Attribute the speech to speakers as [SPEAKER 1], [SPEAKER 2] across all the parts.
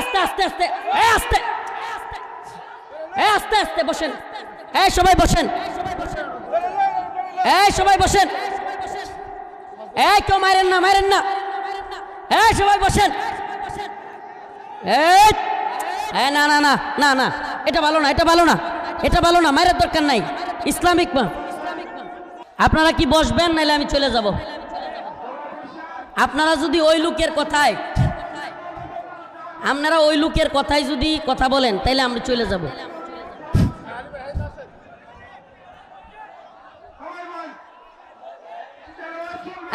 [SPEAKER 1] আস্তে আস্তে আস্তে আস্তে আস্তে আস্তে বসেন। সবাই বসেন, সবাই বসেন। কেউ মারেন না, মারেন না। সবাই বসেন। না না না না না, এটা ভালো না, এটা ভালো না, এটা ভালো না, মায়ের দরকার নাই। ইসলামিক আপনারা কি বসবেন নাইলে আমি চলে যাব? আপনারা যদি ওই লোকের কথায় যদি কথা বলেন তাইলে আমরা চলে যাব।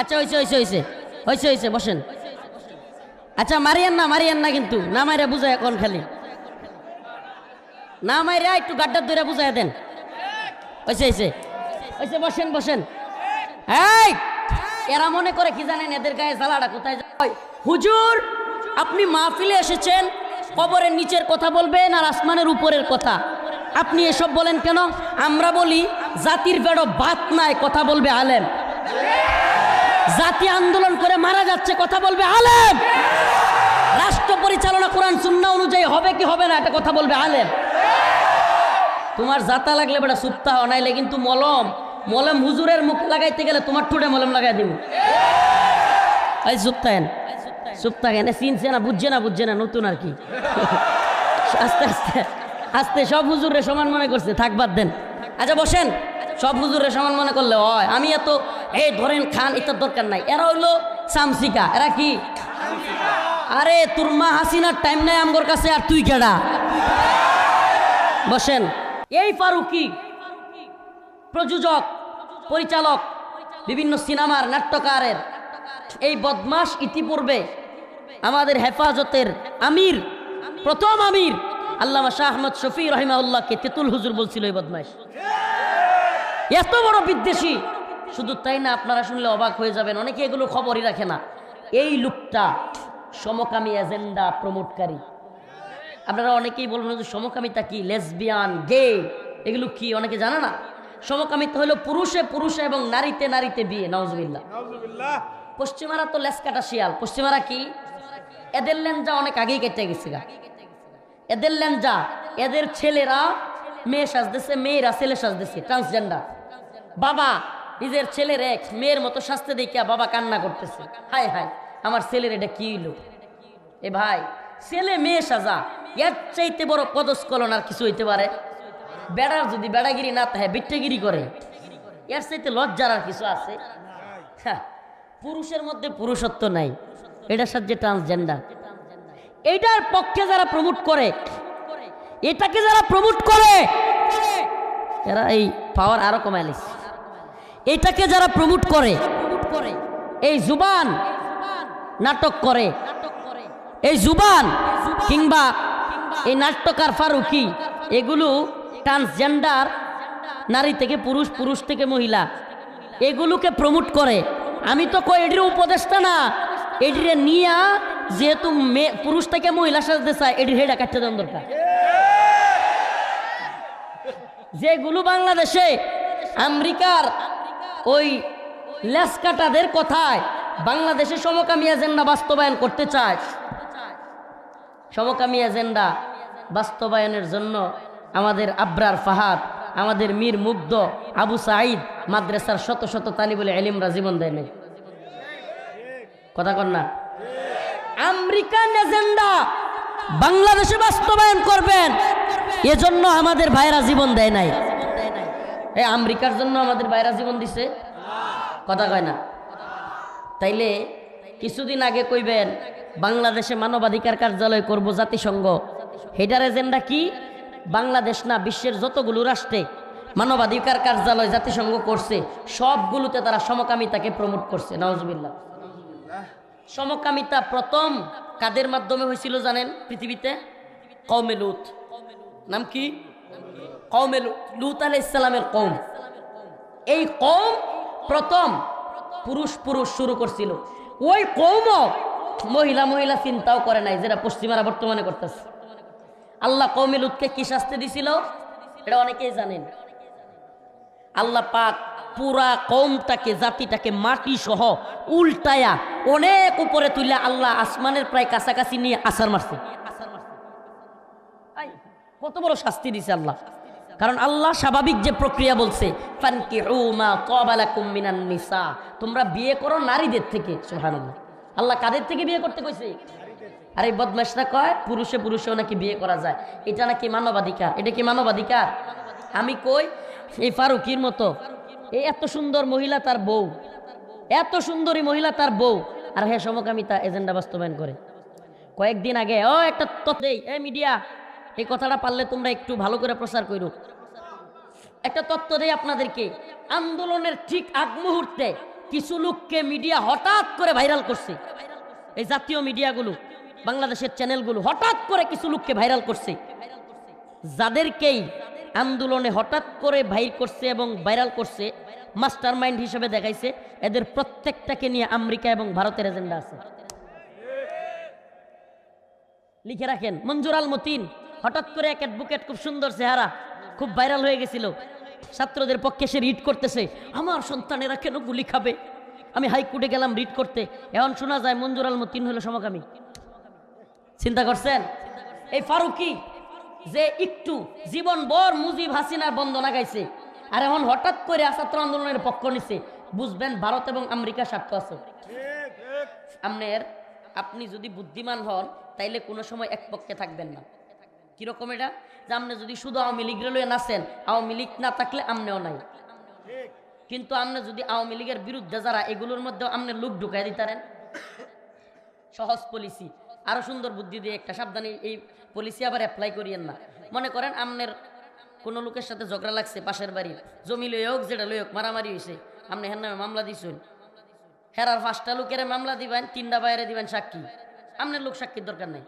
[SPEAKER 1] আচ্ছা হয়েছে বসেন। আচ্ছা মারিয়েন না কিন্তু, না মারিয়া বুঝায় এখন খালি না মারিয়া একটু গাড্ডার ধরে বুঝাই দেন। হয়েছে বসেন। এরা মনে করে কি জানেন, এদের গায়ে জ্বালাটা কোথায় যায়? হুজুর আপনি মাহফিলে এসেছেন, কবরের নিচের কথা বলবেন আর আসমানের উপরের কথা, আপনি এসব বলেন কেন? আমরা বলি জাতির বেড়ো বাত নাই, কথা বলবে আলেম। জাতি আন্দোলন করে মারা যাচ্ছে, কথা বলবে আলেম। রাষ্ট্র পরিচালনা কোরআন সুন্নাহ অনুযায়ী হবে কি হবে না, এটা কথা বলবে আলেম। তোমার জাতা লাগলে বেটা সুপ্তা নাইলে কিন্তু মলম হুজুরের মুখ লাগাইতে গেলে তোমার ঠোঁটে মলম লাগাই দিব। সুপ্তাহেন চিনছে না, বুঝছে না, নতুন আর কি। আস্তে আস্তে আস্তে সব হুজুরে সমান মনে করছে, থাক বাদ দেন। আচ্ছা বসেন। সব হুজুরে সমান মনে করলে হয়। আমি এত ধরেন খান এটার দরকার নাই। এরা হইলো সামসিকা। এরা কি? আরে তোর মা হাসিনার টাইম নাই আমগোর কাছে, আর তুই কেডা? বসেন। এই ফারুকি প্রযোজক, পরিচালক, বিভিন্ন সিনেমার নাট্যকারের এই বদমাশ ইতিপূর্বে আমাদের হেফাজতের আমির, প্রথম আমির আল্লামা শাহ আহমদ শফি রহিমাহুল্লাহকে তেতুল হুজুর বলছিল এই বদমাশ। এত বড় বিদ্বেষী। শুধু তাই না, আপনারা শুনলে অবাক হয়ে যাবেন, অনেকে এগুলো খবরই রাখে না। এই লোকটা সমকামী এজেন্ডা প্রমোটকারী। আপনারা অনেকেই বলবেন যে সমকামিতা কি, লেসবিয়ান, গে, এগুলো কি অনেকে জানে না। সমকামিতা হলো পুরুষে পুরুষে এবং নারীতে নারীতে বিয়ে। নাউজুবিল্লাহ। পশ্চিমারা তো লেসকাটা শিয়াল। পশ্চিমারা কি? এদের লেঞ্জা অনেক আগেই কেটে গেছে গা। এদের লেঞ্জা, এদের ছেলেরা মেয়ে সাজতেছে, মেয়েরা ছেলে সাজতেছে, ট্রান্সজেন্ডার। বাবা নিজের ছেলের এক মেয়ের মতো সাজতে দেখিয়া বাবা কান্না করতেছে, হায় হায় আমার ছেলের এটা কি হইল। এ ভাই, ছেলে মেয়ে সাজা, এর চাইতে বড় পদস্খলন আর কিছু হইতে পারে? বেড়ার যদি বেড়াগিরি না থাকে, বিট্টেগিরি করে, এর চাইতে লজ্জার আর কিছু আছে? পুরুষের মধ্যে পুরুষত্ব নাই, এটার সাথে ট্রান্সজেন্ডার। এইটার পক্ষে যারা প্রমোট করে, এটাকে যারা প্রমোট করে, এরা এই পাওয়ার আরো কমাইলিস। এটাকে যারা প্রমোট করে, এই জুবান নাটক করে, এই জুবান কিংবা এই নাট্যকার ফারুকি, এগুলো ট্রান্সজেন্ডার, নারী থেকে পুরুষ, পুরুষ থেকে মহিলা, এগুলোকে প্রমোট করে। আমি তো কই এটির উপদেষ্টা না, এটিরে নিয়া যেহেতু পুরুষ থেকে মহিলা সাজতে চায়, এটির হেডা কাটতে দেওয়ার দরকার। যেগুলো বাংলাদেশে আমেরিকার ওই লেসকাটাদের কথায় বাংলাদেশে সমকামী এজেন্ডা বাস্তবায়ন করতে চায়, সমকামী এজেন্ডা বাস্তবায়নের জন্য আমাদের আবরার ফাহাদ, আমাদের মীর মুগ্ধ, আবু সাঈদ মাদ্রাসার শত শত তালিবুল ইলমরা জীবন দেয় নাই। কথা কন না? আমেরিকান এজেন্ডা বাংলাদেশে বাস্তবায়ন করবেন, এজন্য আমাদের ভাইরা জীবন দেয় নাই। এই আমেরিকার জন্য আমাদের ভাইরা জীবন দিছে? কথা কয় না। তাইলে কিছুদিন আগে কইবেন বাংলাদেশে মানবাধিকার কার্যালয় করব জাতিসংঘ, হেডার এজেন্ডা কি? বাংলাদেশ না, বিশ্বের যতগুলো রাষ্ট্রে মানবাধিকার কার্যালয় জাতিসংঘ করছে, সবগুলোতে তারা সমকামিতাকে প্রমোট করছে। নাউজুবিল্লাহ। সমকামিতা প্রথম কাদের মাধ্যমে হয়েছিল জানেন পৃথিবীতে? কওমে লূত। নাম কি? কওমে লূত আলাইহিস সালামের কওম। এই কওম প্রথম পুরুষ পুরুষ শুরু করছিল। ওই কওমও মহিলা মহিলা চিন্তাও করে নাই, যেটা পশ্চিমারা বর্তমানে করতেছে। আল্লাহ কওমে লূতকে কি শাস্তি দিছিল এটা অনেকেই জানেন। আল্লাহ পাক পুরা কওমটাকে, জাতিটাকে মাটি সহ উল্টায়া অনেক উপরে তুলে আল্লাহ আসমানের প্রায় কাছাকাছি নিয়ে আছাড় মারছে। কত বড় শাস্তি দিছে আল্লাহ। কারণ আল্লাহ স্বাভাবিক যে প্রক্রিয়া বলছে, ফানকিহু মা তাবা লাকুম মিনান নিসা, তোমরা বিয়ে করো নারীদের থেকে। সুবহানাল্লাহ, আল্লাহ কাদের থেকে বিয়ে করতে কইছে? আর এই বদমাশরা কয় পুরুষে পুরুষেও নাকি বিয়ে করা যায়, এটা নাকি মানবাধিকার। এটা কি মানবাধিকার? আমি কই এই ফারুকির মতো এই এত সুন্দর মহিলা তার বউ, এত সুন্দরী মহিলা তার বউ, আর হ্যাঁ সমকামিতা এজেন্ডা বাস্তবায়ন করে। কয়েকদিন আগে একটা তথ্য দেই, মিডিয়া এই কথাটা পারলে তোমরা একটু ভালো করে প্রচার করো। একটা তথ্য দেই আপনাদেরকে, আন্দোলনের ঠিক আগ মুহূর্তে কিছু লোককে মিডিয়া হঠাৎ করে ভাইরাল করছে। এই জাতীয় মিডিয়াগুলো, বাংলাদেশের চ্যানেলগুলো হঠাৎ করে কিছু লোককে ভাইরাল করছে, যাদেরকেই আন্দোলনে হঠাৎ করে ভাইরাল করছে এবং ভাইরাল করছে মাস্টার মাইন্ড হিসেবে দেখাইছে। এদের প্রত্যেকটাকে নিয়ে আমেরিকা এবং ভারতের এজেন্ডা আছে। লিখে রাখেন, মঞ্জুর আল মতিন হঠাৎ করে এক অ্যাডভোকেট, খুব সুন্দর চেহারা, খুব ভাইরাল হয়ে গেছিল। ছাত্রদের পক্ষে সে রিড করতেছে, আমার সন্তানেরা কেন গুলি খাবে। আমি হাইকোর্টে গেলাম রিড করতে, এখন শোনা যায় মঞ্জুর আল মতিন হলো সমকামী। চিন্তা করছেন? এই ফারুকি যে একটু জীবন ভর মুজিব হাসিনার বন্দনা গাইছে, আর এখন হঠাৎ করে ছাত্র আন্দোলনের পক্ষ নিছে, বুঝবেন ভারত এবং আমেরিকার স্বার্থ আছে। আপনি যদি বুদ্ধিমান হন তাইলে কোনো সময় এক পক্ষে থাকবেন না। কিরকম এটা? যে আপনি যদি শুধু আওয়ামী লীগের লয়ে নাচেন, আওয়ামী লীগ না থাকলে আমনেও নাই। কিন্তু আপনি যদি আওয়ামী লীগের বিরুদ্ধে যারা, এগুলোর মধ্যে আপনি লোক ঢুকাই দিতারেন। সহজ পলিসি, আরো সুন্দর বুদ্ধি দিয়ে একটা, সাবধানে এই পলিসি আবার অ্যাপ্লাই করিয়েন না। মনে করেন আপনার কোনো লোকের সাথে ঝগড়া লাগছে, পাশের বাড়ির জমি লই হোক, যেটা লই হোক, মারামারি হয়েছে, আপনি হের নামে মামলা দিয়েছেন। হেরার 5টা লোকের মামলা দিবেন, 3টা বাইরে দিবেন সাক্ষী। আপনার লোক সাক্ষীর দরকার নেই।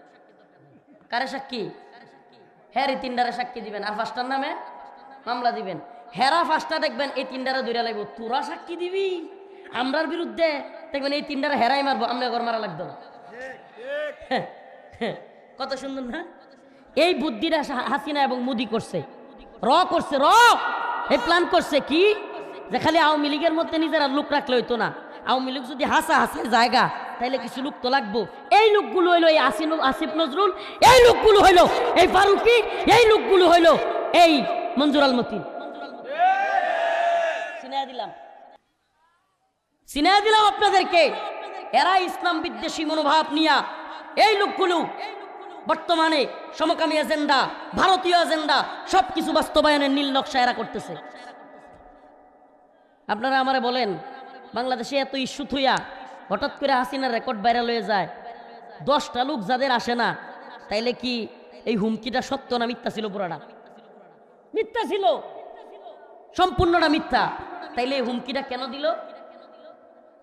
[SPEAKER 1] কারে সাক্ষী? হ্যাঁ 3টারে সাক্ষী দিবেন, আর 5টার নামে মামলা দিবেন। হেরা 5টা দেখবেন এই 3টারে ধরে লাগবো, তোরা সাক্ষী দিবি আমরার বিরুদ্ধে, দেখবেন এই 3টারে হেরাই মারবো, আপনার ঘর মারা লাগতো না। কত সুন্দর না? এই বুদ্ধিটা হাসিনা এবং মোদি করছে, করছে এই প্ল্যান করছে কি, যে খালি আওয়ামী লীগের মধ্যে নিজেরা লোক রাখলে হইতো না। আওয়ামী লীগ যদি হাসে জায়গা, তাইলে কিছু লোক তো লাগবো। এই লোকগুলো হইলো এই আসিফ নজরুল, এই লোকগুলো হইলো এই ফারুকি, এই লোকগুলো হইলো এই মঞ্জুর আল মতিন। চিনাই দিলাম আপনাদেরকে। এরা ইসলাম বিদ্বেষী মনোভাব নিয়া এই লোকগুলো বর্তমানে সমকামী এজেন্ডা, ভারতীয় এজেন্ডা সবকিছু বাস্তবায়নের নীল নকশা এরা করতেছে। আপনারা আমারে বলেন, বাংলাদেশে এত ইস্যু থইয়া হঠাৎ করে হাসিনার রেকর্ড ভাইরাল হয়ে যায়, 10টা লোক যাদের আসে না, তাইলে কি এই হুমকিটা সত্য না মিথ্যা ছিল? পুরাটা মিথ্যা ছিল, সম্পূর্ণটা মিথ্যা। তাইলে এই হুমকিটা কেন দিল?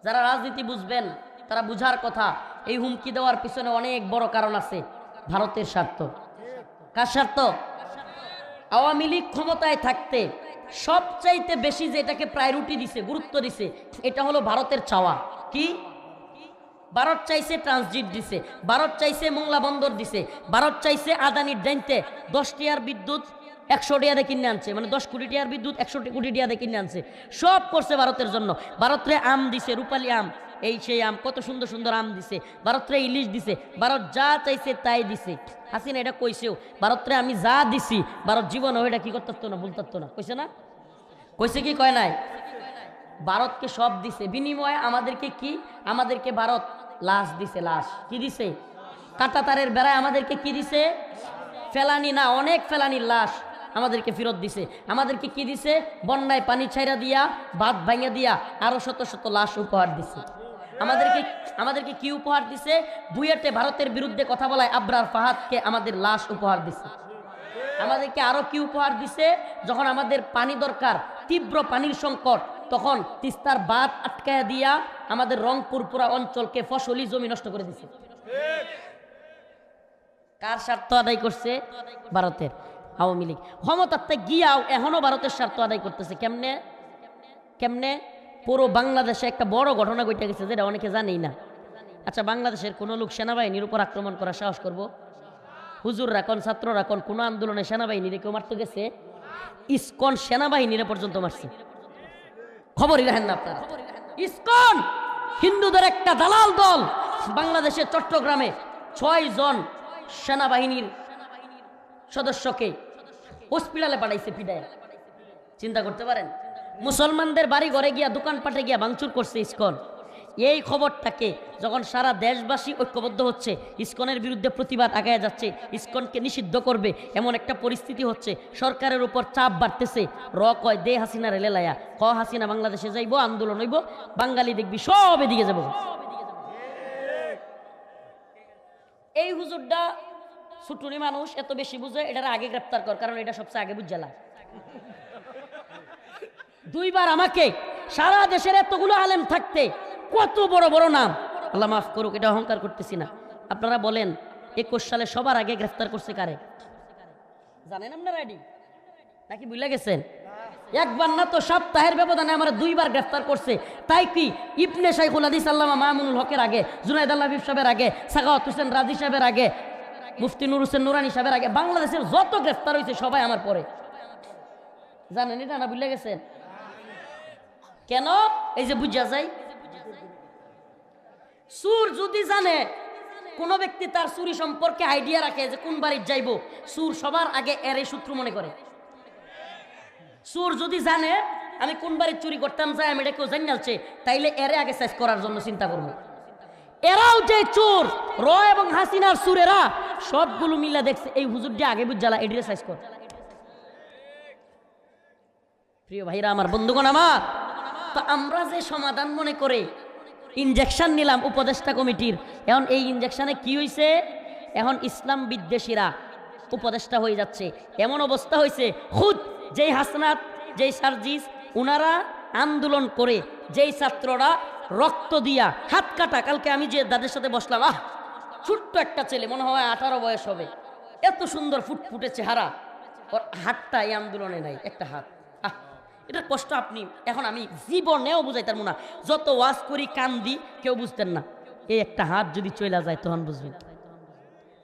[SPEAKER 1] যারা রাজনীতি বুঝবেন তারা বুঝার কথা, এই হুমকি দেওয়ার পিছনে অনেক বড় কারণ আছে। ভারতের স্বার্থ। কার স্বার্থ? আওয়ামী লীগ ক্ষমতায় থাকতে সবচাইতে বেশি যেটাকে প্রায়োরিটি দিছে, গুরুত্ব দিছে, এটা হলো ভারতের চাওয়া। কি? ভারত চাইছে ট্রানজিট দিছে, ভারত চাইছে মোংলা বন্দর দিছে, ভারত চাইছে আদানির ডাইনতে 10 টিয়ার বিদ্যুৎ 100 টিয়া দিয়ে কিনে আনছে, মানে 10 কোটি টিয়ার বিদ্যুৎ 100 কোটি টিয়া দিয়ে কিনে আনছে। সব করছে ভারতের জন্য। ভারতরে আম দিছে, রূপালী আম, এই সেই আম, কত সুন্দর সুন্দর আম দিছে। ভারতরে ইলিশ দিছে, ভারত যা চাইছে তাই দিছে। হাসিনা এটা কইছেও, ভারতরে আমি যা দিছি ভারত জীবন ওইটা কি করতে না, বলতে না। কইছে না? কইছে কি কয় নাই? ভারতকে সব দিছে, বিনিময়ে আমাদেরকে কি? আমাদেরকে ভারত লাশ দিছে। লাশ কি দিছে? কাঁটা তারের বেড়ায় আমাদেরকে কি দিছে? ফেলানি না, অনেক ফেলানির লাশ আমাদেরকে ফেরত দিছে। আমাদেরকে কি দিছে? বন্যায় পানি ছাইরা দিয়া, বাঁধ ভাঙা দিয়া আরো শত শত লাশ উপহার দিছে। আমাদেরকে কি উপহার দিছে? বুয়েটে ভারতের বিরুদ্ধে কথা বলায় আবরার ফাহাদকে আমাদের লাশ উপহার দিছে। আমাদেরকে আরো কি উপহার দিছে? যখন আমাদের পানি দরকার, তীব্র পানির সংকট, তখন তিস্তার বাঁধ আটকায়া দিয়া আমাদের রংপুর পুরা অঞ্চলকে ফসলি জমি নষ্ট করে দিছে। কার স্বার্থ আদায় করছে? ভারতের। আওয়ামী লীগ ক্ষমতাতে গিয়াও এখনো ভারতের স্বার্থ আদায় করতেছে। কেমনে? কেমনে? পুরো বাংলাদেশে একটা বড় ঘটনা ঘটে গেছে, যেটা অনেকে জানেই না। আচ্ছা, বাংলাদেশের কোন লোক সেনাবাহিনীর উপর আক্রমণ করার সাহস করব? হুজুররা কোন, ছাত্ররা কোন, কোন আন্দোলনে সেনাবাহিনীরে কেউ মারতে গেছে? ইসকন সেনাবাহিনীরা পর্যন্ত মারছে। খবরই রাখেন না আপনারা। ইসকন হিন্দুদের একটা দালাল দল। বাংলাদেশের চট্টগ্রামে 6 জন সেনাবাহিনীর সদস্যকে হসপিটালে পাঠাইছে পিটায়। চিন্তা করতে পারেন, মুসলমানদের বাড়ি ঘরে গিয়া দোকানপাটে গিয়া ভাঙচুর করছে ইসকন। এই খবরটাকে যখন সারা দেশবাসী ঐক্যবদ্ধ হচ্ছে, ইসকনের বিরুদ্ধে প্রতিবাদ আগায় যাচ্ছে, ইসকনকে নিষিদ্ধ করবে এমন একটা পরিস্থিতি হচ্ছে, সরকারের উপর চাপ বাড়তেছে। কয় দে হাসিনা রেলে লায়া, হাসিনা বাংলাদেশে যাইব, আন্দোলন হইব, বাঙালি দেখবি সব এদিকে যাব। এই হুজুরটা ছুটুনি মানুষ, এত বেশি বুঝে, এটার আগে গ্রেপ্তার কর, কারণ এটা সবচেয়ে আগে বুঝালা। দুইবার আমাকে সারা দেশের এতগুলো আলেম থাকতে কত বড় বড় নাম, আল্লাহ মাফ করুক, এটা অহংকার করতেছি না। আপনারা বলেন 21 সালে সবার আগে গ্রেফতার করছে কারে জানেন আপনারা? আইডি নাকি ভুলে গেছেন? একবার না তো সপ্তাহের ব্যবধানে আমার 2বার গ্রেফতার করছে। তাই কি ইবনে শাইখুল হাদিস আল্লামা মামুনুল হকের আগে, জুনায়েদ আল হাবিব সাহেবের আগে, সাখাওয়াত হোসেন রাজি সাহেবের আগে, মুফতি নুর হোসেন নুরানি সাহেবের আগে বাংলাদেশের যত গ্রেফতার হয়েছে সবাই আমার পরে। জানেন এটা না ভুলে গেছেন? কেন? এই যে বুঝা যায়, সুর যদি জানে, কোন ব্যক্তি তার চুরি সম্পর্কে আইডিয়া রাখে যে কোন বাড়ির যাইব, সুর সবার আগে এর শত্রু মনে করে। সুর যদি জানে আমি কোন বাড়ির চুরি করতাম, যাই আমি এটা কেউ জানিয়েছে, তাইলে এরে আগে সাইজ করার জন্য চিন্তা করবো। এরাও যে চোর, এবং হাসিনার সুরেরা সবগুলো মিলা দেখছে এই হুজুরটা আগে বুঝালা, এডিরে সাইজ কর। প্রিয় ভাইরা আমার, বন্ধুগণ আমার, তো আমরা যে সমাধান মনে করে ইনজেকশন নিলাম উপদেষ্টা কমিটির, এখন এই ইনজেকশনে কি হয়েছে? এখন ইসলাম বিদ্বেষীরা উপদেষ্টা হয়ে যাচ্ছে, এমন অবস্থা হয়েছে। খুদ যেই হাসনাত, যেই সার্জিস, উনারা আন্দোলন করে, যেই ছাত্ররা রক্ত দিয়া হাত কাটা, কালকে আমি যে দাদের সাথে বসলাম, ছোট্ট একটা ছেলে, মনে হয় 18 বয়স হবে, এত সুন্দর ফুটফুটে চেহারা, ওর হাতটা এই আন্দোলনে নাই, একটা হাত। এটা কষ্ট আপনি এখন আমি জীবনেও বুঝাইতাম না, যত ওয়াজ করি কান্দি কেউ বুঝতেন না। এই একটা হাত যদি চলে যায় তখন বুঝবেন।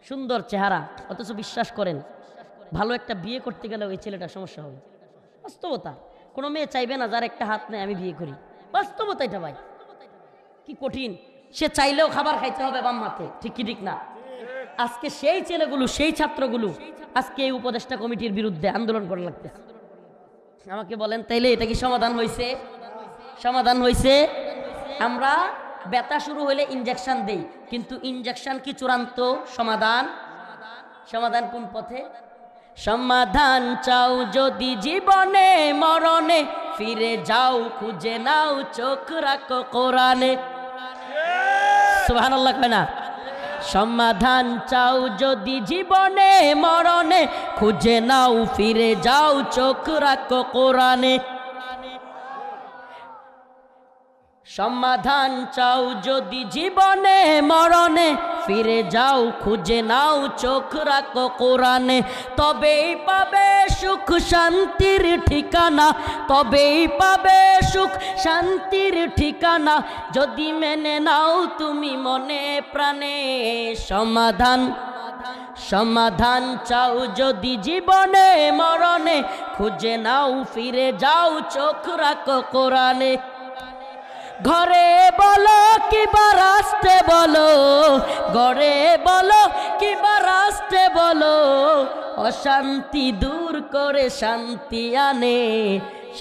[SPEAKER 1] সুন্দর চেহারা, অথচ বিশ্বাস করেন ভালো একটা বিয়ে করতে গেলে ওই ছেলেটার সমস্যা হবে। বাস্তবতা, কোনো মেয়ে চাইবে না যার একটা হাত নেই আমি বিয়ে করি। বাস্তবতা এটা ভাই, কি কঠিন। সে চাইলেও খাবার খাইতে হবে বাম হাতে, ঠিক কি ঠিক না? আজকে সেই ছেলেগুলো, সেই ছাত্রগুলো আজকে এই উপদেষ্টা কমিটির বিরুদ্ধে আন্দোলন করে লাগতেছে। আমাকে বলেন তাইলে এটা কি সমাধান হয়েছে? সমাধান হয়েছে? আমরা ব্যথা শুরু হলে ইনজেকশন দেই, কিন্তু ইনজেকশন কি চূড়ান্ত সমাধান? সমাধান কোন পথে? সমাধান চাও যদি জীবনে মরণে, ফিরে যাও খুঁজে নাও চোখ রাখো কোরআনে। সুবহানাল্লাহ কয় না? সমাধান চাও যদি জীবনে মরণে, খুঁজে নাও ফিরে যাও চোখ রাখো কোরআনে। সমাধান চাও যদি জীবনে মরণে, ফিরে যাও খুঁজে নাও চোখ রাখো কোরআনে। তবেই পাবে সুখ শান্তির ঠিকানা, তবেই পাবে সুখ শান্তির ঠিকানা, যদি মেনে নাও তুমি মনে প্রাণে। সমাধান সমাধান চাও যদি জীবনে মরণে, খুঁজে নাও ফিরে যাও চোখ রাখো কোরআনে। ঘরে বলো কিবা রাস্তে বলো, ঘরে বলো কিবা রাস্তে বলো, অশান্তি দূর করে শান্তি আনে।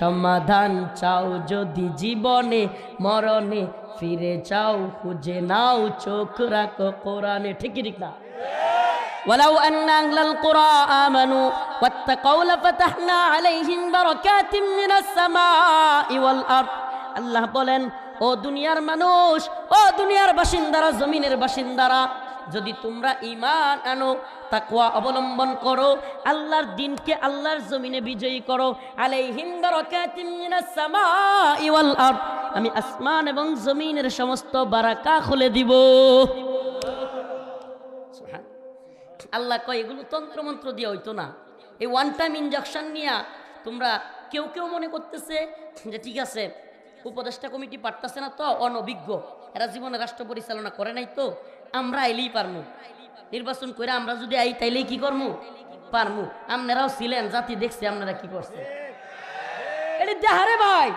[SPEAKER 1] সমাধান চাও যদি জীবনে মরণে, ফিরে যাও খুঁজে নাও চোখ রাখো কোরআনে। ঠিক ঠিক না? ولو أن أهل القرى آمنوا واتقوا لفتحنا عليهم بركات من السماء والأرض। আল্লাহ বলেন, ও দুনিয়ার মানুষ, ও দুনিয়ার বাসিন্দারা, জমিনের বাসিন্দারা, যদি তোমরা ঈমান আনো, তাকওয়া অবলম্বন করো, আল্লাহর দ্বীনকে আল্লাহর জমিনে বিজয়ী করো, আলাইহিম বারাকাতিম মিনাস সামাই ওয়াল আরদ, আমি আসমান এবং জমিনের সমস্ত বারাকা খুলে দিব। আল্লাহ কয় এগুলো তন্ত্রমন্ত্র দিয়ে হইতো না, এই ওয়ান টাইম ইনজেকশন নিয়ে তোমরা কেউ কেউ মনে করতেছে যে ঠিক আছে উপদেষ্টা কমিটি পারতেছে না তো, অনভিজ্ঞ, এরা জীবনে রাষ্ট্র পরিচালনা করে নাই, তো আমরা আইলেই পারমু, নির্বাচন করে আমরা যদি আই তাইলেই কি করমু, পারমু। আপনারাও ছিলেন, জাতি দেখছি আপনারা কি করছে। এটা দেহারে ভাই,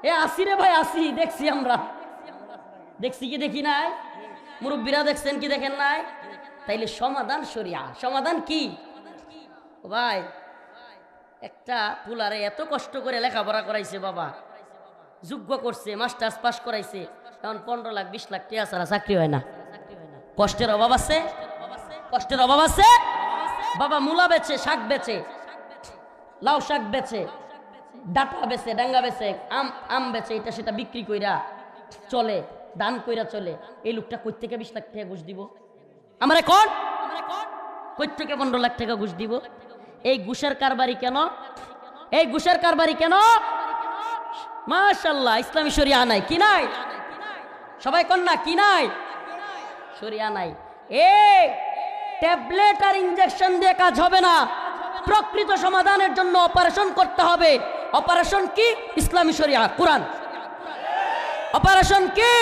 [SPEAKER 1] এ আসি রে ভাই, আসি, দেখছি আমরা, দেখছি কি দেখি নাই? মুরব্বীরা দেখছেন কি দেখেন নাই? তাইলে সমাধান শরিয়া। সমাধান কি? ভাই একটা পুলারে এত কষ্ট করে লেখাপড়া করাইছে বাবা, যোগ্য করছে, মাস্টার্স পাস করাইছে, এখন 15 লাখ 20 লাখ টাকা ছাড়া চাকরি হয় না। কষ্টের অভাব আছে, কষ্টের অভাব আছে। বাবা মূলা বেচে, শাক বেচে, লাউ শাক বেচে, ডাটা বেচে, ডাঙ্গা বেচে, আম বেচে, এটা সেটা বিক্রি কইরা চলে, দান কইরা চলে। এই লোকটা কই থেকে 20 লাখ টাকা ঘুষ দিব? আমারে কোন কই থেকে 15 লাখ টাকা ঘুষ দিব? এই ঘুষের কারবারি কেন? এই ঘুষের কারবারি কেন? মাশাআল্লাহ, ইসলামী শরিয়া নাই। কি নাই? সবাই কোন না কি নাই? শরিয়া নাই। এই ট্যাবলেট আর ইনজেকশন দিয়ে কাজ হবে না। প্রকৃত সমাধানের জন্য অপারেশন করতে হবে। অপারেশন কি? ইসলামী শরিয়া, কোরআন। অপারেশন কি?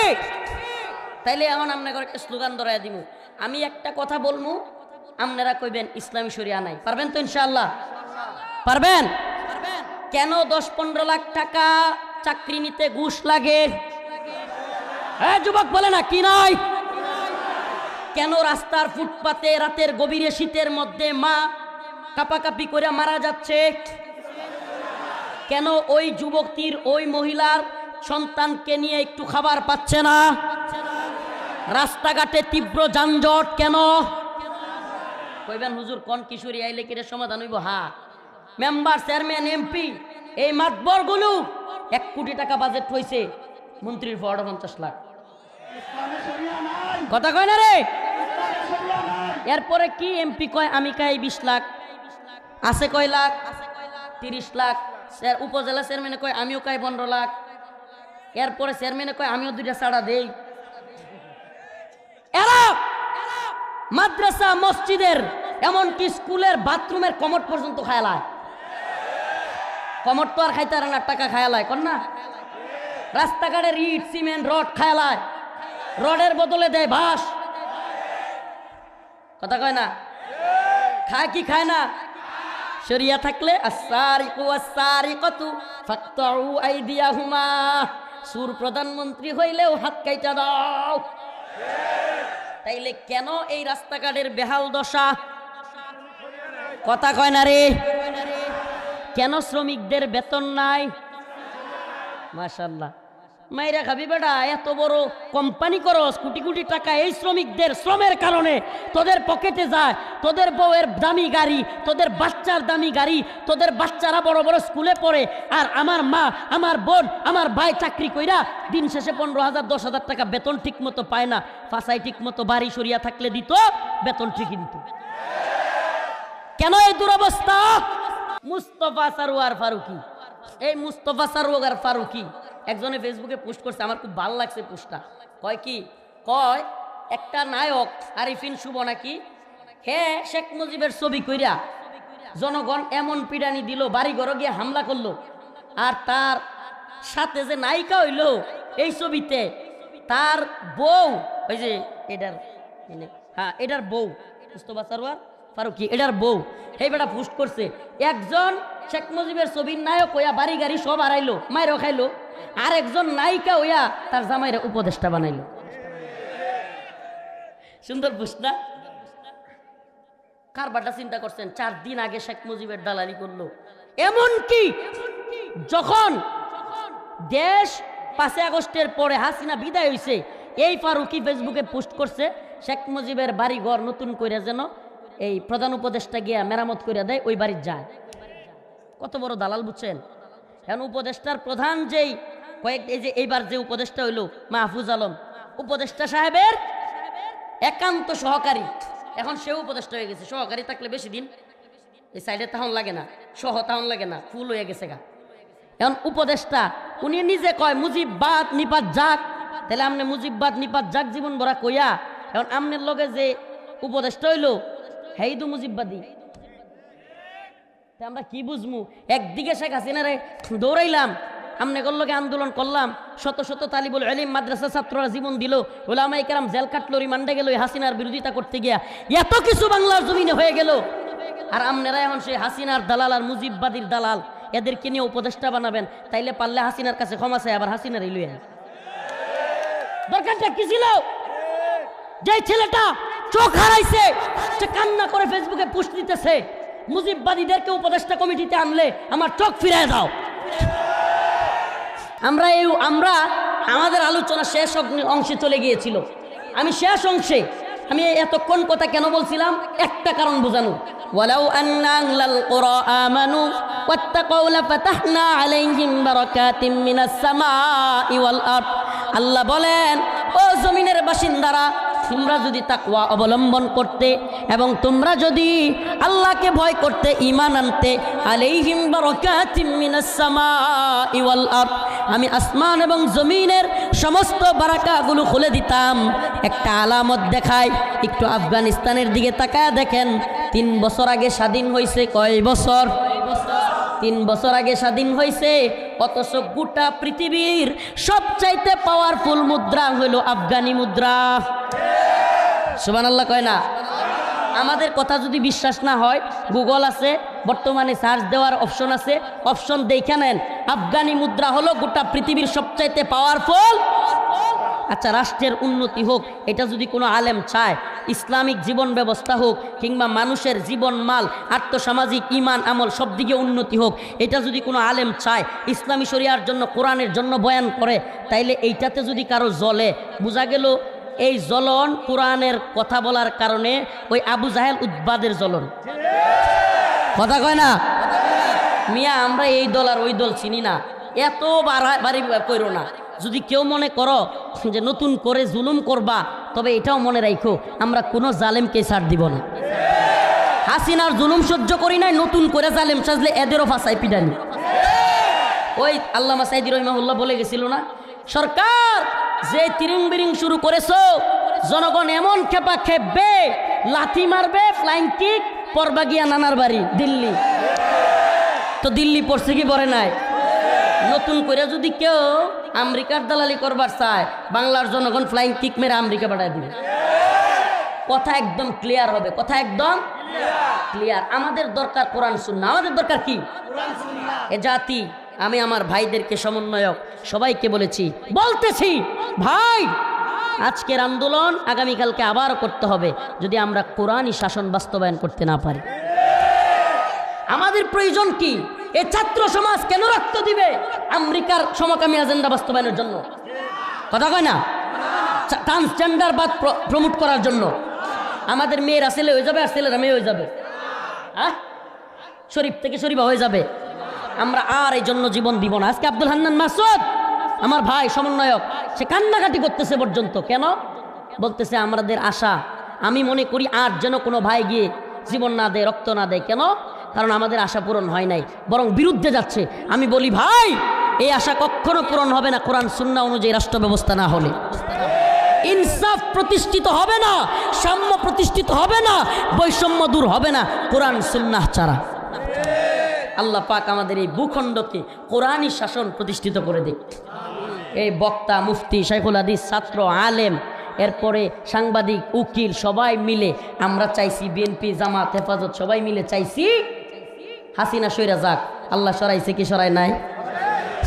[SPEAKER 1] তাইলে এখন আপনাকে একটা স্লোগান ধরাই দিব। আমি একটা কথা বলবো, আপনারা কইবেন ইসলামী শরিয়া নাই। পারবেন তো ইনশাআল্লাহ? পারবেন? কেন 10-15 লাখ টাকা চাকরি নিতে ঘুষ লাগে? হ্যাঁ যুবক বলে না কি নাই? কেন রাস্তার ফুটপাতে রাতের গভীরে শীতের মধ্যে মা কাপাকাপি করে মারা যাচ্ছে? কেন ওই যুবকটির, ওই মহিলার সন্তানকে নিয়ে একটু খাবার পাচ্ছে না? রাস্তাঘাটে তীব্র যানজট কেন? কইবেন হুজুর কোন কিশোরী আইলে কিরে সমাধান হইব? হ্যাঁ, মেম্বার, চেয়ারম্যান, এমপি, এই মাতবরগুলো 1 কোটি টাকা বাজেট হয়েছে, মন্ত্রীর ফর্ড 50 লাখ। কথা কয় না রে? এরপরে কি এমপি কয় আমি কাই 20 লাখ, আছে কয় লাখ? 30 লাখ। উপজেলা চেয়ারম্যানে কয় আমিও কাই 15 লাখ। এরপরে চেয়ারম্যানে কয় আমিও 2টা ছাড়া দেই। এরা মাদ্রাসা, মসজিদের, এমনকি স্কুলের বাথরুমের কমোড পর্যন্ত খায়ালায়। কমোড তো আর খাইতে না, টাকা খায়ালায় কর না। রাস্তাঘাটের ইট, সিমেন্ট, রড খায়ালায়। রডের বদলে দেয় বাঁশ। কথা কয় না? খায় কি খায় না? শরিয়া থাকলে আস-সারিকু ওয়াস-সারিকাতু ফাকতাউ আইদিয়াহুমা, সুর প্রধানমন্ত্রী হইলেও হাত কাইটা দাও। তাইলে কেন এই রাস্তাঘাটের বেহাল দশা? কথা কয় না রে? কেন শ্রমিকদের বেতন নাই? মাশাআল্লাহ, মাইরা খাবি বেটা, এত বড় কোম্পানি করস, কোটি কোটি টাকা এই শ্রমিকদের শ্রমের কারণে তোদের পকেটে যায়। তোদের বউয়ের দামি গাড়ি, তোদের বাচ্চার দামি গাড়ি, তোদের বাচ্চারা বড় বড় স্কুলে পড়ে, আর আমার মা, আমার বোন, আমার ভাই চাকরি কইরা দিন শেষে 15,000 10,000 টাকা বেতন ঠিক মতো পায় না। ফাঁসাই ঠিক মতো বাড়ি সরিয়া থাকলে দিত, বেতন ঠিকই দিত। কেন এই দুরবস্থা? মুস্তফা সারোয়ার ফারুকী, এই মুস্তফা সারোয়ার ফারুকী একজনে ফেসবুকে পোস্ট করছে, আমার খুব ভালো লাগছে পোস্টটা। কয় কি? কয় একটা নায়ক আরিফিন শুভ নাকি, হ্যাঁ শেখ মুজিবের ছবি কইরা জনগণ এমন পিডানি দিল, বাড়ি ঘরে গিয়ে হামলা করলো, আর তার সাথে যে নায়িকা হইলো এই ছবিতে তার বউ, ওই যে এটার, হ্যাঁ এটার বউ মুস্তফা সারোয়ার ফারুকী, এটার বউ, এই বেটা পোস্ট করছে। একজন শেখ মুজিবের ছবির নায়ক হইয়া বাড়ি গাড়ি সব হারাইলো, মাইরও খাইলো, আর একজন নায়িকা হইয়া তার জামাইরে উপদেষ্টা বানাইলো। সুন্দর পোস্ট না? কারবারটা চিন্তা করছেন, 4 দিন আগে শেখ মুজিবের দালালি করলো। এমনকি যখন দেশ 5 আগস্টের পরে হাসিনা বিদায় হইছে, এই ফারুকী ফেসবুকে পোস্ট করছে শেখ মুজিবের বাড়ি ঘর নতুন করে যেন এই প্রধান উপদেষ্টা গিয়া মেরামত করে দেয়, ওই বাড়ির যায়। কত বড় দালাল বুঝছেন? এখন উপদেষ্টার প্রধান যেই এই যে এইবার যে উপদেষ্টা হইল মাহফুজ আলম, উপদেষ্টা সাহেবের একান্ত সহকারী, এখন সেও উপদেষ্টা হয়ে গেছে। সহকারী থাকলে বেশি দিন এই সাইডে তাহন লাগে না, সহ তাহন লাগে না, ফুল হয়ে গেছে গা। এখন উপদেষ্টা উনি নিজে কয় মুজিববাদ নিপাত যাক, তাহলে আমনে মুজিববাদ নিপাত যাক জীবন ভরা কইয়া, এখন আমনের লগে যে উপদেষ্টা হইল হেইদু মুজিববাদী। আমরা কি বুঝমু? একদিকে শেখ হাসিনারে দৌড়াইলাম, আমনে লগে আন্দোলন করলাম, শত শত তালিবুল ইলম মাদ্রাসা ছাত্ররা জীবন দিল, উলামায়ে কেরাম জেল কাটলো, রিমান্ডে গেল হাসিনার বিরোধিতা করতে গিয়া, এত কিছু বাংলার জমিনে হয়ে গেল। আর আমনেরা এখন সেই হাসিনার দালাল আর মুজিববাদীর দালাল, এদেরকে নিয়ে উপদেষ্টা বানাবেন। তাইলে পারলে হাসিনার কাছে ক্ষমা চাই, আবার হাসিনার ইলুয়ে দরকারটা কি ছিল? যে ছেলেটা চোখ হারাইছে, সে কান্না করে ফেসবুকে পোস্ট দিতেছে, মুজিববাদীদেরকে উপদেষ্টা কমিটিতে আনলে আমার চোখ ফিরায় দাও। আমরা আমাদের আলোচনা শেষ অংশে চলে গিয়েছিল। আমি শেষ অংশে আমি এতক্ষণ কথা কেন বলছিলাম, একটা কারণ বোঝানো। ওয়ালাউ আন্না আহলাল কুরা আমানু ওয়াত্তাকাউ লাফাতাহনা আলাইহিম বারাকাতিম মিনাস সামাই ওয়াল আরদ। আল্লাহ বলেন, ও জমিনের বাসিন্দারা, তোমরা যদি তাকওয়া অবলম্বন করতে এবং তোমরা যদি আল্লাহকে ভয় করতে, ঈমান আনতে, আলাইহিম বারাকাতিম মিনাস সামাই ওয়াল আরদ, আমি আসমান এবং জমিনের সমস্ত বারাকাগুলো খুলে দিতাম। একটা আলামত দেখায়, একটু আফগানিস্তানের দিকে তাকায় দেখেন, 3 বছর আগে স্বাধীন হয়েছে। কয় বছর? 3 বছর আগে স্বাধীন হয়েছে, অথচ গোটা পৃথিবীর সবচাইতে পাওয়ারফুল মুদ্রা হলো আফগানি মুদ্রা। সুবহানাল্লাহ কয় না? আমাদের কথা যদি বিশ্বাস না হয়, গুগল আছে, বর্তমানে সার্চ দেওয়ার অপশন আছে, অপশন দেখে নেন। আফগানি মুদ্রা হলো গোটা পৃথিবীর সবচাইতে পাওয়ারফুল। আচ্ছা, রাষ্ট্রের উন্নতি হোক, এটা যদি কোনো আলেম চায়, ইসলামিক জীবন ব্যবস্থা হোক, কিংবা মানুষের জীবন মাল, আর্থসামাজিক ঈমান আমল সব দিকে উন্নতি হোক, এটা যদি কোনো আলেম চায়, ইসলামী শরিয়ার জন্য, কোরআনের জন্য বয়ান করে, তাইলে এইটাতে যদি কারো জ্বলে, বোঝা গেল এই জ্বলন কোরআনের কথা বলার কারণে ওই আবু জাহেল উদ্বাদের জ্বলন। কথা কয় না মিয়া? আমরা এই দল আর ওই দল চিনি না, এত বাড়ি করো না। যদি কেউ মনে করো যে নতুন করে জুলুম করবা, তবে এটাও মনে রাখো, আমরা কোনো জালেমকে ছাড় দিব না। হাসিনার জুলুম সহ্য করি নাই, নতুন করে জালেম সাজলে এদেরও ফাঁসাই পিটানি। ওই আল্লামা সাইদি রহিমাহুল্লাহ বলে গেছিল না, সরকার যে তিরিং বিরিং শুরু করেছো, জনগণ এমন খেপা খেপবে, লাথি মারবে, ফ্লাইং কিক, পরবা গিয়া নানার বাড়ি দিল্লি। তো দিল্লি পড়ছে কি পড়ে নাই? নতুন করে যদি কেউ আমেরিকার দালালি করবার চায়, বাংলার জনগণ ফ্লাইং কিক মেরে আমেরিকা পাঠায় দিবে। কথা একদম ক্লিয়ার হবে, কথা একদম ক্লিয়ার। আমাদের দরকার কোরআন সুন্নাহ। আমাদের দরকার কি? এ জাতি, আমি আমার ভাইদেরকে, সমন্বয়ক সবাইকে বলতেছি, ভাই, আজকের আন্দোলন আগামীকালকে আবার করতে হবে যদি আমরা কোরআনই শাসন বাস্তবায়ন করতে না পারি। আমাদের প্রয়োজন কি? এই ছাত্র সমাজ কেন রক্ত দিবে আমেরিকার সমকামী এজেন্ডা বাস্তবায়নের জন্য? কথা কয় না? ট্রান্সজেন্ডার বাদ প্রমোট করার জন্য। আমাদের মেয়েরা ছেলে হয়ে যাবে আর ছেলেরা মেয়ে হয়ে যাবে, হ্যাঁ, শরীফ থেকে শরীফা হয়ে যাবে। আমরা আর এই জন্য জীবন দিব না। আজকে আব্দুল হান্নান মাসুদ আমার ভাই সমন্বয়ক, সে কান্নাকাটি করতেছে পর্যন্ত। কেন? বলতেছে আমাদের আশা, আমি মনে করি আর যেন কোনো ভাই গিয়ে জীবন না দেয়, রক্ত না দেয়। কেন? কারণ আমাদের আশা পূরণ হয় নাই, বরং বিরুদ্ধে যাচ্ছে। আমি বলি ভাই, এই আশা কখনো পূরণ হবে না কোরআন সুন্নাহ অনুযায়ী রাষ্ট্র ব্যবস্থা না হলে। ইনসাফ প্রতিষ্ঠিত হবে না, সাম্য প্রতিষ্ঠিত হবে না, বৈষম্য দূর হবে না কোরআন সুন্নাহ ছাড়া। আল্লাহ পাক আমাদের এই ভূখণ্ডকে কোরআনী শাসন প্রতিষ্ঠিত করে দিক। এই বক্তা, মুফতি, শাইখুল হাদিস, ছাত্র, আলেম, এরপরে সাংবাদিক, উকিল সবাই মিলে আমরা চাইছি, বিএনপি, জামাত, হেফাজত সবাই মিলে চাইছি হাসিনা সইরা যাক। আল্লাহ সরাইছে কি সরাই নাই?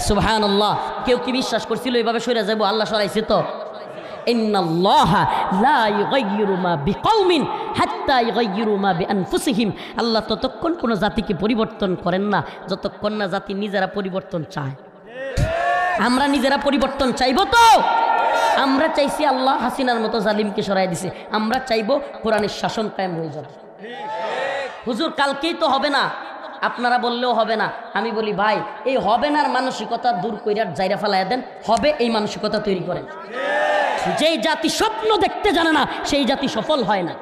[SPEAKER 1] সুবহানাল্লাহ। কেউ কি বিশ্বাস করছিল এইভাবে সইরা যাবো? আল্লাহ সরাইছে তো। ইন্নাল্লাহা লা ইউগাইয়িরু মা বিকাউমিন হাত্তা ইউগাইয়িরু মা বিআনফুসিহিম। আল্লাহ ততক্ষণ কোনো জাতিকে পরিবর্তন করেন না যতক্ষণ না জাতি নিজেরা পরিবর্তন চায়। আমরা নিজেরা পরিবর্তন চাইবো তো? আমরা চাইছি আল্লাহ হাসিনার মতো জালিমকে সরাই দিছে, আমরা চাইবো কোরআনের শাসন কায়েম হয়ে যাবে। হুজুর কালকেই তো হবে না, আপনারা বললেও হবে না। আমি বলি ভাই, এই হবে নার মানসিকতা দূর কইরা জায়গা ফেলাইয়া দেন, হবে এই মানসিকতা তৈরি করেন। যেই জাতি স্বপ্ন দেখতে জানে না সেই জাতি সফল হয় না।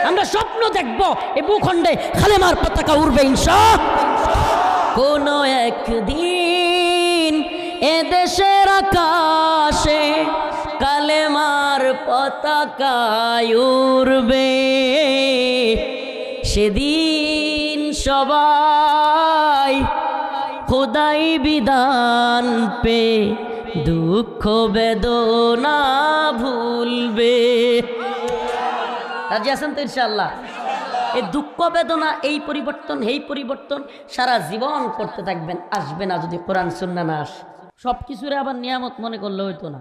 [SPEAKER 1] আমরা স্বপ্ন দেখব এই ভূখণ্ডে কালেমার পতাকা উড়বে ইনশাআল্লাহ। কোন একদিন এ দেশের আকাশে কালেমার পতাকা উড়বে, সেদিন সবাই খোদাই বিধান পে দুঃখ বেদনা ভুলবে। রাজি আছেন তো ইনশাআল্লাহ? এই দুঃখ বেদনা, এই পরিবর্তন, এই পরিবর্তন সারা জীবন করতে থাকবেন, আসবে না যদি কোরআন সুন্নাহ না আসে। সব কিছুরে আবার নিয়ামত মনে করলে হইতো না।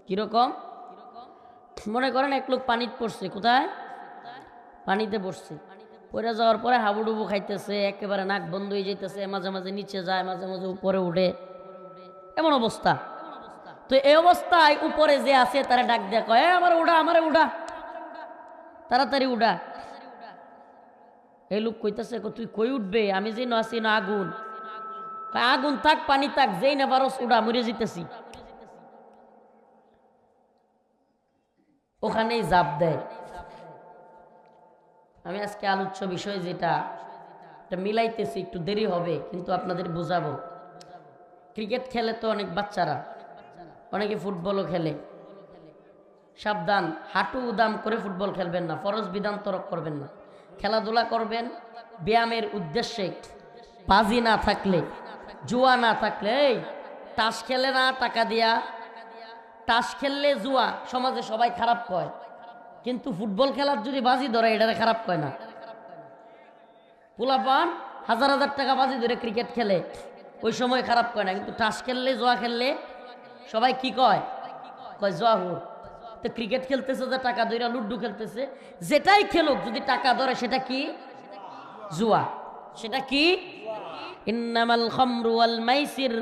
[SPEAKER 1] কিরকম? মনে করেন এক লোক পানিতে পড়ছে, কোথায়? পানিতে পড়ছে, পড়ে যাওয়ার পরে হাবুডুবু খাইতেছে, একেবারে নাক বন্ধ হয়ে যাইতেছে, মাঝে মাঝে নিচে যায়, মাঝে মাঝে উপরে উঠে, এমন অবস্থা। তো এই অবস্থায় উপরে যে আছে তারা ডাক দেয়া কয়, আমার উড়া, আমারে উড়া, তাড়াতাড়ি উড়া। এই লোক কইতেছে, তুই কই উঠবে, আমি যে আছি না আগুন। আগুন থাক পানি থাক, যেই না পারস উড়া, মরে যেতেছি। ওখানেই জাপ দেয়। আমি আজকে আলোচ্য বিষয় যেটা মিলাইতেছি, একটু দেরি হবে কিন্তু আপনাদের বুঝাবো। ক্রিকেট খেলে তো অনেক বাচ্চারা, অনেকে ফুটবলও খেলে। সাবধান, হাঁটু উদাম করে ফুটবল খেলবেন না, ফরজ বিধান তরক করবেন না। খেলাধুলা করবেন ব্যায়ামের উদ্দেশ্যে। বাজি না থাকলে, জুয়া না থাকলে, এই তাস খেলে না টাকা দিয়া, তাস খেললে জুয়া, সমাজে সবাই খারাপ কয়, কিন্তু ফুটবল খেলার যদি বাজি ধরে এটারে খারাপ কয় না। পোলাপান হাজার হাজার টাকা বাজি ধরে ক্রিকেট খেলে, ওই সময় খারাপ কয় না, কিন্তু তাস খেললে, জুয়া খেললে সবাই কি কয়, কয় জুয়াহুর। তো ক্রিকেট খেলতেছে যে টাকা ধরে, লুড্ডু খেলতেছে, যেটাই খেলুক যদি টাকা ধরে সেটা কি, জুয়া। সেটা কি, ইন্নামাল খামরু ওয়াল মাইসির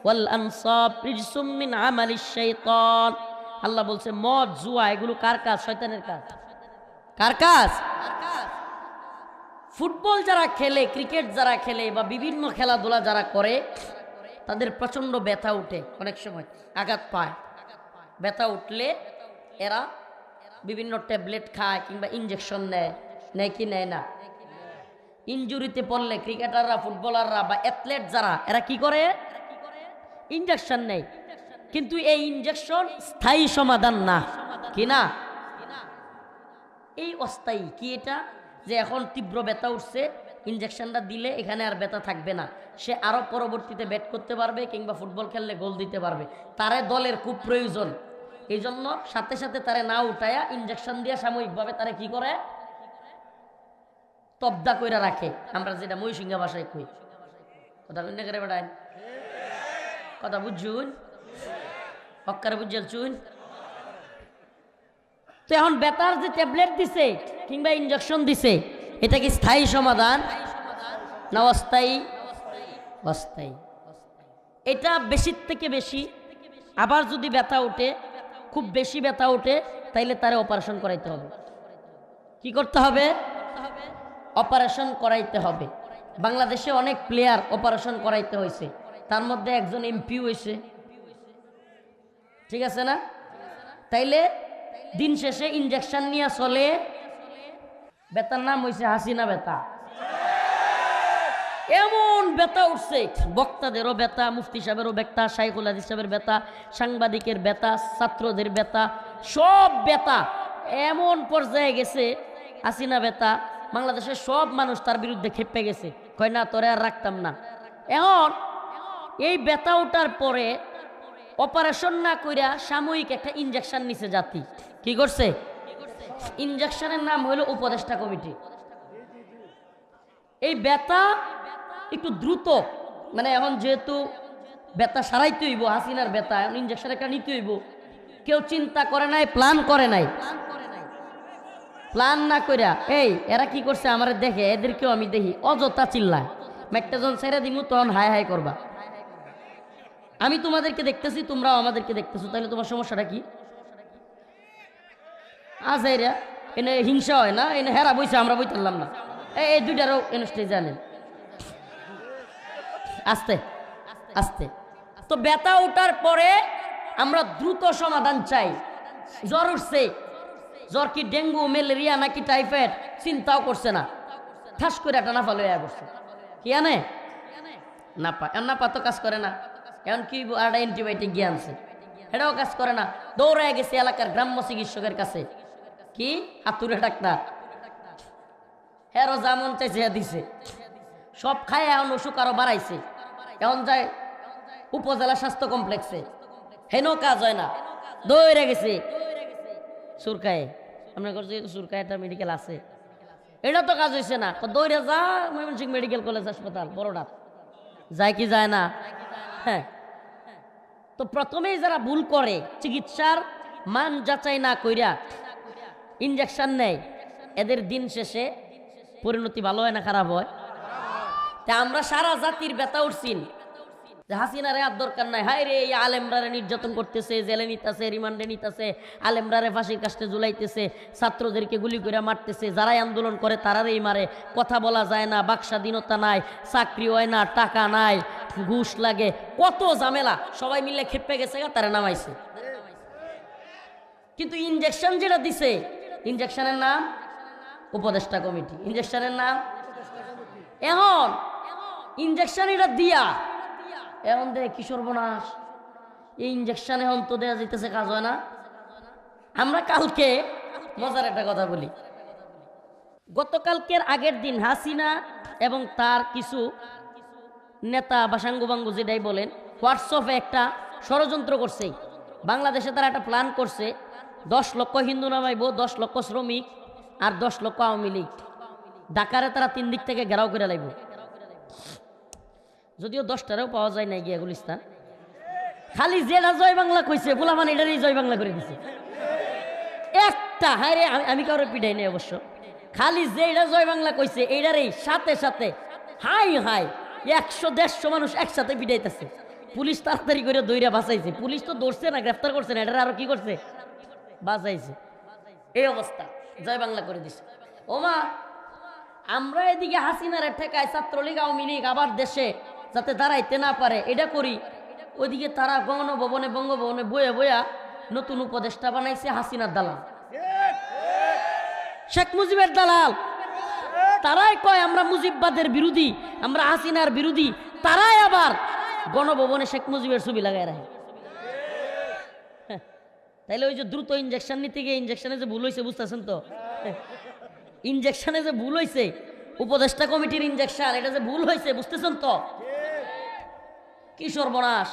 [SPEAKER 1] ওয়াল আনসাব রিজসুম মিন আমালিশ শাইতান। আল্লাহ বলছে মদ, জুয়া এগুলো কার কাজ? শয়তানের কাজ। কার কাজ? ফুটবল যারা খেলে, ক্রিকেট যারা খেলে বা বিভিন্ন খেলাধুলা যারা করে, তাদের প্রচন্ড ব্যথা উঠে, অনেক সময় আঘাত পায়। ব্যথা উঠলে এরা বিভিন্ন ট্যাবলেট খায় কিংবা ইঞ্জেকশন নেয়, নেয় কি নেয় না? ইনজুরিতে পড়লে ক্রিকেটাররা, ফুটবলাররা বা অ্যাথলেট যারা, এরা কি করে? ইঞ্জেকশন নেয়। কিন্তু এই ইঞ্জেকশন স্থায়ী সমাধান না, কি না? এই অস্থায়ী। কি এটা? যে এখন তীব্র ব্যথা উঠছে, ইঞ্জেকশনটা দিলে এখানে আর ব্যথা থাকবে না, সে আরো পরবর্তীতে ব্যাট করতে পারবে কিংবা ফুটবল খেললে গোল দিতে পারবে। তারে দলের খুব প্রয়োজন, এই জন্য সাথে সাথে তারে না উঠায়া ইঞ্জেকশন দিয়ে সাময়িকভাবে তারে কি করে, তবদা কইরা রাখে। আমরা যেটা ময়ূসিংহা ভাষায় কই, কথা কই না করে বেড়ায়, কথা বুঝছুন, হক্কারে বুঝছুন। তো এখন ব্যথার যে ট্যাবলেট দিছে কিংবা ইঞ্জেকশন দিছে, এটা কি স্থায়ী সমাধান না অস্থায়ী? অস্থায়ী। এটা বেশির থেকে বেশি। আবার যদি ব্যথা ওঠে, খুব বেশি ব্যথা ওঠে, তাইলে তারে অপারেশন করাইতে হবে। কি করতে হবে? অপারেশন করাইতে হবে। বাংলাদেশে অনেক প্লেয়ার অপারেশন করাইতে হয়েছে, তার মধ্যে একজন এমপি হয়েছে, ঠিক আছে না? তাইলে দিন শেষে ইঞ্জেকশন নিয়ে চলে। ব্যথার নাম হয়েছে হাসিনা ব্যথা। এমন ব্যথা উঠছে, বক্তাদেরও ব্যথা, মুফতি সাহেবেরও ব্যথা, শাইখুল হাদিস সাহেবের ব্যথা, সাংবাদিকের ব্যথা, ছাত্রদের ব্যথা, সব ব্যথা এমন পর্যায়ে গেছে। হাসিনা ব্যথা, বাংলাদেশের সব মানুষ তার বিরুদ্ধে খেপে গেছে, কয় না তোরে আর রাখতাম না। এখন এই ব্যথা ওঠার পরে অপারেশন না কইরা সাময়িক একটা ইঞ্জেকশন নিছে জাতি। কি করছে? ইঞ্জেকশনের নাম হলো উপদেষ্টা কমিটি। এই ব্যথা একটু দ্রুত, মানে এখন যেহেতু ব্যথা সারাইতে হইব, হাসিনার ব্যথা, এখন ইঞ্জেকশন একটা নিতে হইব। কেউ চিন্তা করে নাই, প্ল্যান করে নাই। প্ল্যান না কইরা এই এরা কি করছে আমার দেখে, এদেরকেও আমি দেখি, অযথা চিল্লায়। একটা জন ছেড়ে দিমু, তখন হাই হাই করবা। আমি তোমাদেরকে দেখতেছি, তোমরাও আমাদেরকে দেখতেছো, তাহলে তোমার সমস্যাটা কি? আজাইরা এনে হিংসা হয় না, এনে হেরা বইছে, আমরা বইতাম না। এই দুইটারও এনে জানেন, আস্তে আস্তে। তো ব্যথা ওঠার পরে আমরা দ্রুত সমাধান চাই। জ্বর উঠছে, জ্বর কি ডেঙ্গু, ম্যালেরিয়া নাকি টাইফয়েড, চিন্তাও করছে না, ঠাস করে একটা নাফা লইয়া করছে। কি আনে? নাপা। এখন নাপা তো কাজ করে না, এখন কি একটা অ্যান্টিবায়োটিক গিয়ে আনছে, এটাও কাজ করে না। দৌড়ায় গেছে এলাকার গ্রাম্য চিকিৎসকের কাছে, কি হাতুড়ে ডাক্তার, হেরো যা মন চাইছে দিছে, সব খায়। এখন অসুখ আরো বাড়াইছে। এখন যায় উপজেলা স্বাস্থ্য কমপ্লেক্সে, হেন কাজ হয় না, দৌড়ে গেছে সুরকায়ে। আপনার কাছে সুরকায়ে একটা মেডিকেল আছে, এটা তো কাজ হয়েছে না, দৌড়ে যা ময়মনসিংহ মেডিকেল কলেজ হাসপাতাল বড়টা, যায় কি যায় না? হ্যাঁ। তো প্রথমেই যারা ভুল করে, চিকিৎসার মান যাচাই না কইরা ইঞ্জেকশন নেয়, এদের দিন শেষে পরিণতি ভালো হয় না খারাপ হয়? তা আমরা সারা জাতির ব্যথা উঠছিন যে হাসিনারে আর দরকার নাই, হায় রে এই আলেমরারে নির্যাতন করতেছে, জেলে নিতেছে, রিমান্ডে নিতেছে, আলেমরারে ফাঁসির কাস্টে ঝুলাইতেছে, ছাত্রদেরকে গুলি করে মারতেছে, যারাই আন্দোলন করে তারারেই মারে, কথা বলা যায় না, বাক স্বাধীনতা নাই, চাকরি হয় না, টাকা নাই, ঘুষ লাগে, কত ঝামেলা, সবাই মিলে খেপে গেছে, তারা নামাইছে। কিন্তু ইনজেকশন যেটা দিছে, ইনজেকশনের নাম উপদেষ্টা কমিটি, ইনজেকশনের নাম এখন ইনজেকশন এটা দিয়া এখন দে কি সর্বনাশ, এই ইনজেকশন এখন তো দেওয়া যেতেছে, কাজ হয় না। আমরা কালকে মজার একটা কথা বলি, গতকালকের আগের দিন হাসিনা এবং তার কিছু নেতা বা সাঙ্গুবাঙ্গু যেটাই বলেন হোয়াটসঅ্যাপে একটা ষড়যন্ত্র করছে, বাংলাদেশে তারা একটা প্ল্যান করছে 10 লক্ষ হিন্দু নামাইব, 10 লক্ষ শ্রমিক আর 10 লক্ষ আওয়ামী লীগ, ঢাকারে তারা 3 দিক থেকে ঘেরাও করে লাইব। যদিও 10টারেও পাওয়া যায় নাই গিয়া গুলিস্তান, খালি যেটা জয় বাংলা কইছে বলা মানে এটারই জয় বাংলা করে দিছে একটা। হ্যাঁ রে, আমি কারো পিঠাই নেই অবশ্য, খালি যেটা জয় বাংলা কইছে এইটারই সাথে সাথে হাই হাই 100-150 মানুষ একসাথে পিটাইতেছে। পুলিশ তাড়াতাড়ি করে দৌড়া বাঁচাইছে, পুলিশ তো ধরছে না, গ্রেফতার করছে না, এটা আরো কি করছে, বাঁচাইছে। এই অবস্থা, জয় বাংলা করে দিছে। ওমা আমরা এদিকে হাসিনার ঠেকায় ছাত্রলীগ আওয়ামী লীগ আবার দেশে যাতে দাঁড়াইতে না পারে এটা করি, ওইদিকে তারা গণভবনে বঙ্গভবনে বয়ে বয়া নতুন উপদেষ্টা বানাইছে হাসিনার দালাল, শেখ মুজিবের দালাল। তারাই কয় আমরা মুজিববাদের বিরোধী, আমরা হাসিনার বিরোধী, তারাই আবার গণভবনে শেখ মুজিবের ছবি লাগাই রাখে। তাইলে ওই যে দ্রুত ইনজেকশন নিতে গিয়ে ইনজেকশনে যে ভুল হয়েছে বুঝতেছেন তো, ইনজেকশনে যে ভুল হয়েছে, উপদেষ্টা কমিটির ইনজেকশন এটা যে ভুল হয়েছে বুঝতেছেন তো, কি সর্বনাশ।